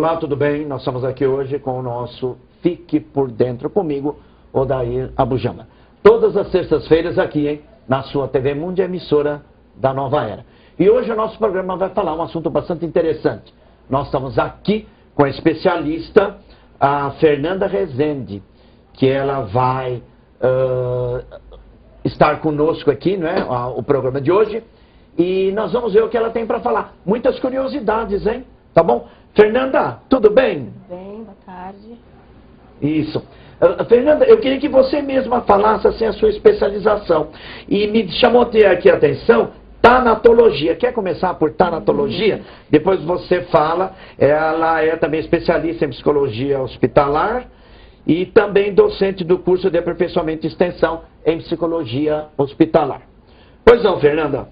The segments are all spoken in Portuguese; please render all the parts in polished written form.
Olá, tudo bem? Nós estamos aqui hoje com o nosso Fique por Dentro comigo, Odair Abujamra. Todas as sextas-feiras aqui, hein, na sua TV Mundo, emissora da Nova Era. E hoje o nosso programa vai falar um assunto bastante interessante. Nós estamos aqui com a especialista, a Fernanda Rezende, que ela vai estar conosco aqui, né, o programa de hoje. E nós vamos ver o que ela tem para falar. Muitas curiosidades, hein? Tá bom? Fernanda, tudo bem? Tudo bem, boa tarde. Isso. Fernanda, eu queria que você mesma falasse assim, a sua especialização. E me chamou aqui a atenção, tanatologia. Quer começar por tanatologia? Depois você fala. Ela é também especialista em psicologia hospitalar e também docente do curso de aperfeiçoamento e extensão em psicologia hospitalar. Pois não, Fernanda?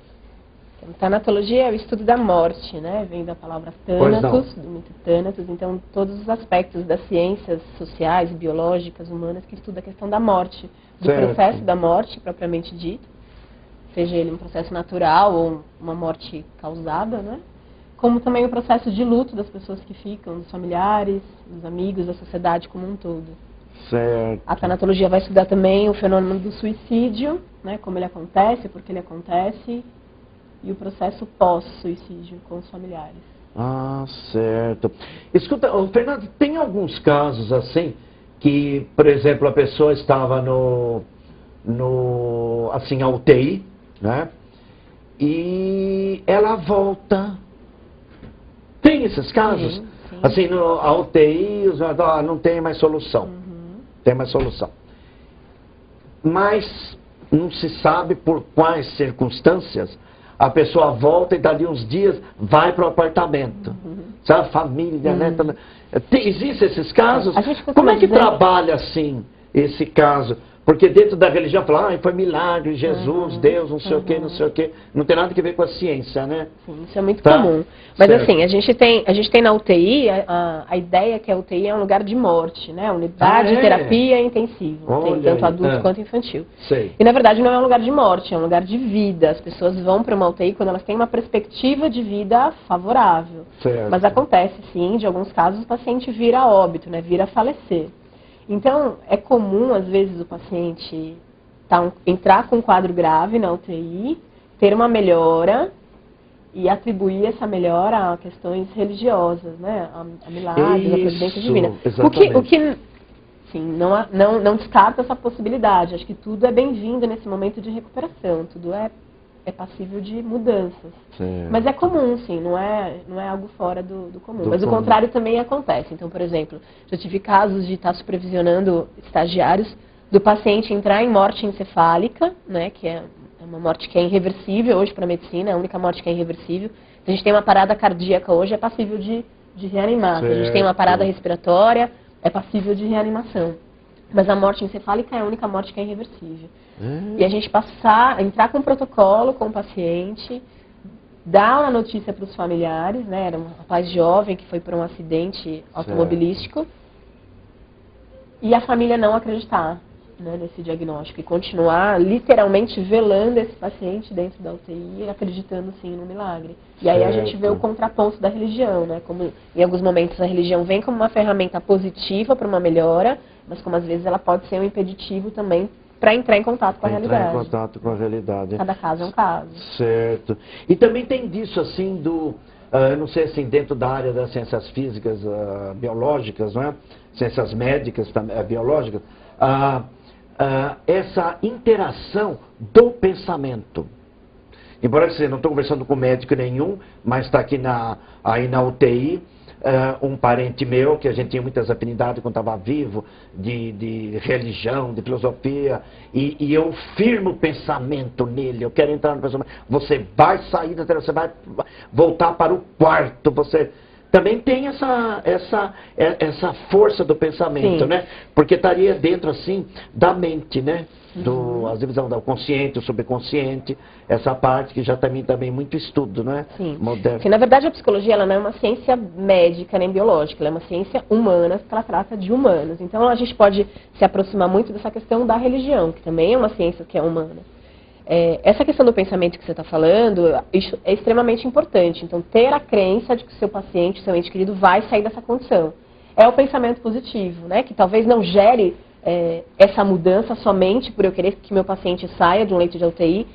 Tanatologia é o estudo da morte, né? Vem da palavra Thanatos, do mito Thanatos. Então, todos os aspectos das ciências sociais, biológicas, humanas, que estuda a questão da morte, do processo da morte, propriamente dito, seja ele um processo natural ou uma morte causada, né? Como também o processo de luto das pessoas que ficam, dos familiares, dos amigos, da sociedade como um todo. Certo. A tanatologia vai estudar também o fenômeno do suicídio, né? Como ele acontece, por que ele acontece, e o processo pós-suicídio com os familiares. Ah, certo. Escuta, Fernando, tem alguns casos assim, que, por exemplo, a pessoa estava assim, a UTI, né? E ela volta. Tem esses casos? Sim, sim. Assim, a UTI, não tem mais solução. Tem mais solução. Mas não se sabe por quais circunstâncias a pessoa volta e dali uns dias vai para o apartamento. Sabe, família, né? Existem esses casos? Como é que trabalha assim, esse caso? Porque dentro da religião fala, foi milagre, Jesus, Deus, não sei o quê, não sei o quê. Não tem nada a ver com a ciência, né? Sim, isso é muito comum. Mas certo. Assim, a gente tem na UTI, a ideia é que a UTI é um lugar de morte, né? Unidade de terapia intensiva. Tem tanto adulto quanto infantil. Sei. E na verdade não é um lugar de morte, é um lugar de vida. As pessoas vão para uma UTI quando elas têm uma perspectiva de vida favorável. Certo. Mas acontece sim, de alguns casos, o paciente vira a óbito, né? Vira a falecer. Então, é comum, às vezes, o paciente entrar com um quadro grave na UTI, ter uma melhora e atribuir essa melhora a questões religiosas, né? A milagres, a providência divina. O que sim, não descarta essa possibilidade. Acho que tudo é bem-vindo nesse momento de recuperação, tudo é passível de mudanças. Certo. Mas é comum, sim, não é algo fora do comum. Mas o contrário também acontece. Então, por exemplo, já tive casos de estar supervisionando estagiários do paciente entrar em morte encefálica, né, que é uma morte que é irreversível hoje para a medicina, é a única morte que é irreversível. Se a gente tem uma parada cardíaca hoje, é passível de reanimar. Se a gente tem uma parada respiratória, é passível de reanimação. Mas a morte encefálica é a única morte que é irreversível. E a gente entrar com um protocolo com o paciente, dar uma notícia para os familiares, né? Era um rapaz jovem que foi por um acidente automobilístico, e a família não acreditar, né, nesse diagnóstico e continuar literalmente velando esse paciente dentro da UTI, acreditando sim no milagre. E aí a gente vê o contraponto da religião, né? Como em alguns momentos a religião vem como uma ferramenta positiva para uma melhora, mas como às vezes ela pode ser um impeditivo também para entrar em contato com a realidade. Entrar em contato com a realidade. Cada caso é um caso. Certo. E também tem disso, assim, eu não sei, assim, dentro da área das ciências físicas, biológicas, não é? Ciências médicas, biológicas, essa interação do pensamento. Embora você não estou conversando com médico nenhum, mas está aqui aí na UTI, um parente meu, que a gente tinha muitas afinidades quando estava vivo, de religião, de filosofia, e eu firmo o pensamento nele, eu quero entrar no pensamento, você vai sair da terra, você vai voltar para o quarto, você também tem essa força do pensamento, Sim. né? Porque estaria dentro, assim, da mente, né? A divisão do consciente, o subconsciente, essa parte que já também muito estudo, né? Sim. Moderno. Porque, na verdade, a psicologia ela não é uma ciência médica nem biológica, ela é uma ciência humana, que ela trata de humanos. Então, a gente pode se aproximar muito dessa questão da religião, que também é uma ciência que é humana. essa questão do pensamento que você está falando, isso é extremamente importante. Então, ter a crença de que o seu paciente, seu ente querido, vai sair dessa condição. É o pensamento positivo, né? Que talvez não gere essa mudança somente por eu querer que meu paciente saia de um leito de UTI,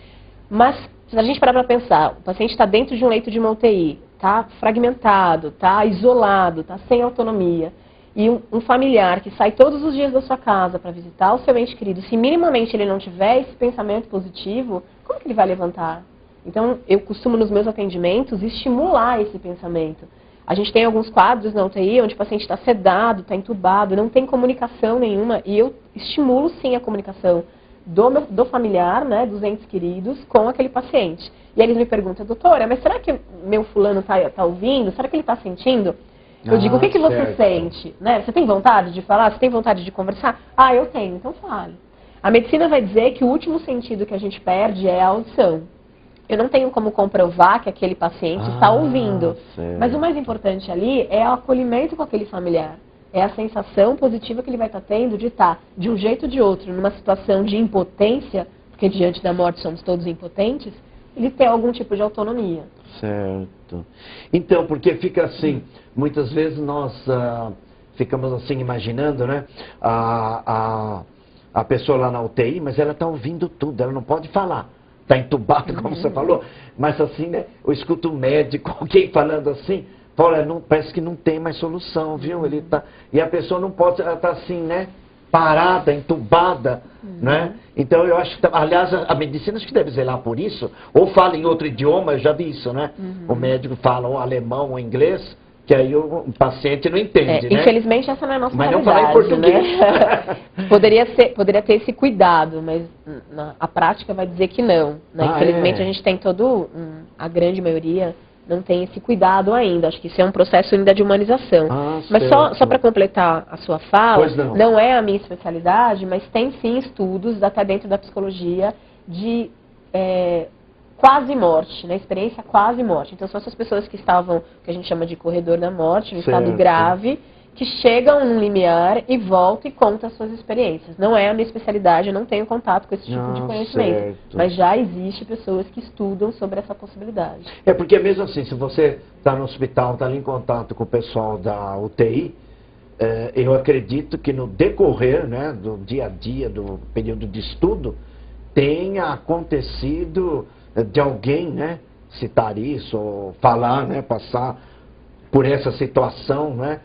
mas se a gente parar para pensar, o paciente está dentro de um leito de uma UTI, está fragmentado, está isolado, está sem autonomia, e um familiar que sai todos os dias da sua casa para visitar o seu ente querido, se minimamente ele não tiver esse pensamento positivo, como que ele vai levantar? Então, eu costumo nos meus atendimentos estimular esse pensamento. A gente tem alguns quadros na UTI onde o paciente está sedado, está entubado, não tem comunicação nenhuma, e eu estimulo sim a comunicação do familiar, né, dos entes queridos, com aquele paciente. E aí eles me perguntam, doutora, mas será que meu fulano está ouvindo? Será que ele está sentindo? Eu digo, o que você sente? Né? Você tem vontade de falar? Você tem vontade de conversar? Ah, eu tenho, então fale. A medicina vai dizer que o último sentido que a gente perde é a audição. Eu não tenho como comprovar que aquele paciente está ouvindo. Certo. Mas o mais importante ali é o acolhimento com aquele familiar. É a sensação positiva que ele vai estar tendo de estar, de um jeito ou de outro, numa situação de impotência, porque diante da morte somos todos impotentes, ele ter algum tipo de autonomia. Certo. Então, porque fica assim, muitas vezes nós ficamos assim imaginando, né, a pessoa lá na UTI, mas ela está ouvindo tudo, ela não pode falar. Está entubada, como você falou, mas assim, né, eu escuto o médico, alguém falando assim, fala, parece que não tem mais solução, viu? Ele tá, e a pessoa não pode, ela está assim, né, parada, entubada, né? Então eu acho que, aliás, a medicina acho que deve zelar por isso, ou fala em outro idioma, eu já vi isso, né? O médico fala ou alemão ou inglês, que aí o paciente não entende, né? Infelizmente essa não é a nossa realidade, não falar em português. Né? poderia ter esse cuidado, mas a prática vai dizer que não. Né? Infelizmente a gente tem a grande maioria não tem esse cuidado ainda. Acho que isso é um processo ainda de humanização. Mas só para completar a sua fala, não é a minha especialidade, mas tem sim estudos, até dentro da psicologia, de quase morte, né? Experiência quase morte. Então são essas pessoas que estavam, que a gente chama de corredor da morte, no estado grave, que chegam num limiar e voltam e contam as suas experiências. Não é a minha especialidade, eu não tenho contato com esse tipo de conhecimento. Mas já existe pessoas que estudam sobre essa possibilidade. É porque mesmo assim, se você está no hospital, está ali em contato com o pessoal da UTI, eu acredito que no decorrer, né, do dia a dia, do período de estudo, tenha acontecido de alguém, né, citar isso, ou falar, né, passar por essa situação, né?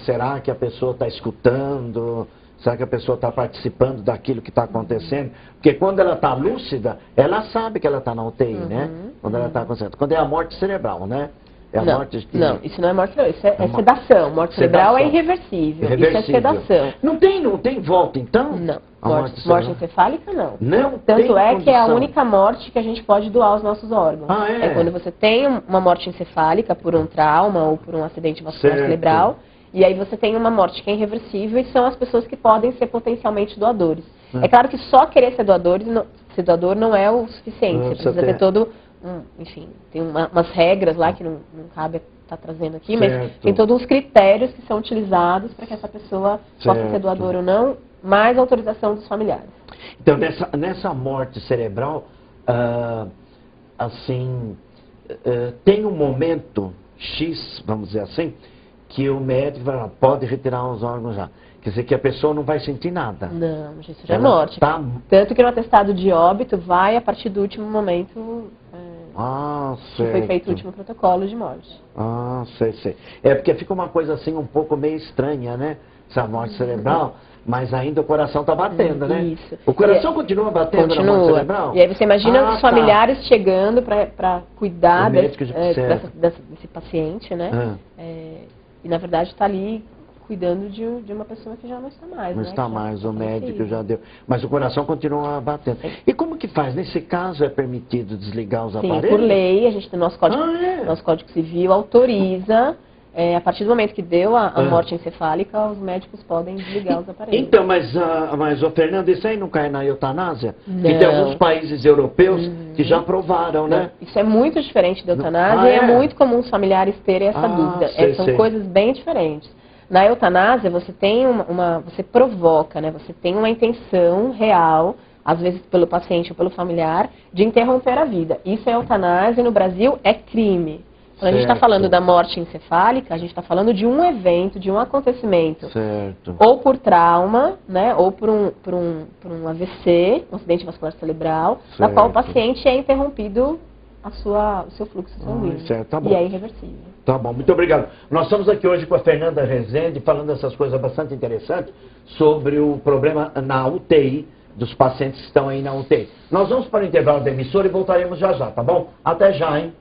Será que a pessoa está escutando? Será que a pessoa está participando daquilo que está acontecendo? Porque quando ela está lúcida, ela sabe que ela está na UTI, né? Quando ela está consciente. Quando é a morte cerebral, né? É a morte de... Não, isso não é morte cerebral, isso é sedação. Morte cerebral é irreversível. Isso é sedação. Não tem volta, então? Não. Morte encefálica, não. Não. Tanto é que é a única morte que a gente pode doar aos nossos órgãos. É quando você tem uma morte encefálica por um trauma ou por um acidente vascular cerebral. E aí você tem uma morte que é irreversível e são as pessoas que podem ser potencialmente doadores. É claro que só querer ser doador não é o suficiente. Você precisa ter todo... enfim, tem umas regras lá que não cabe estar trazendo aqui, mas tem todos os critérios que são utilizados para que essa pessoa possa ser doadora ou não, mais autorização dos familiares. Então, nessa morte cerebral, assim, tem um momento X, vamos dizer assim, que o médico pode retirar os órgãos já. Quer dizer que a pessoa não vai sentir nada. Não, isso já é morte. Tanto que no atestado de óbito vai a partir do último momento que foi feito o último protocolo de morte. Sei. É porque fica uma coisa assim um pouco meio estranha, né? Essa morte cerebral, mas ainda o coração está batendo, né? Isso. O coração continua batendo na morte cerebral? E aí você imagina os familiares chegando para cuidar desse paciente, né? E na verdade está ali cuidando de uma pessoa que já não está mais. Não está mais, o médico já deu. Mas o coração continua batendo. Sim. E como que faz? Nesse caso é permitido desligar os aparelhos? Sim, por lei, a gente tem nosso Código Civil autoriza, a partir do momento que deu a morte encefálica, os médicos podem desligar os aparelhos. Então, mas Fernando, isso aí não cai na eutanásia? Não. Que tem alguns países europeus que já aprovaram, né? Isso é muito diferente da eutanásia e é muito comum os familiares terem essa dúvida. São coisas bem diferentes. Na eutanásia, você tem você provoca, né? Você tem uma intenção real às vezes pelo paciente ou pelo familiar, de interromper a vida. Isso é eutanásia, no Brasil é crime. Quando a gente está falando da morte encefálica, a gente está falando de um evento, de um acontecimento. Certo. Ou por trauma, né, ou por um AVC, um acidente vascular cerebral, na qual o paciente é interrompido o seu fluxo sanguíneo. Certo, tá bom. E é irreversível. Tá bom, muito obrigado. Nós estamos aqui hoje com a Fernanda Rezende, falando dessas coisas bastante interessantes sobre o problema na UTI, dos pacientes que estão aí na UTI. Nós vamos para o intervalo da emissora e voltaremos já já, tá bom? Até já, hein?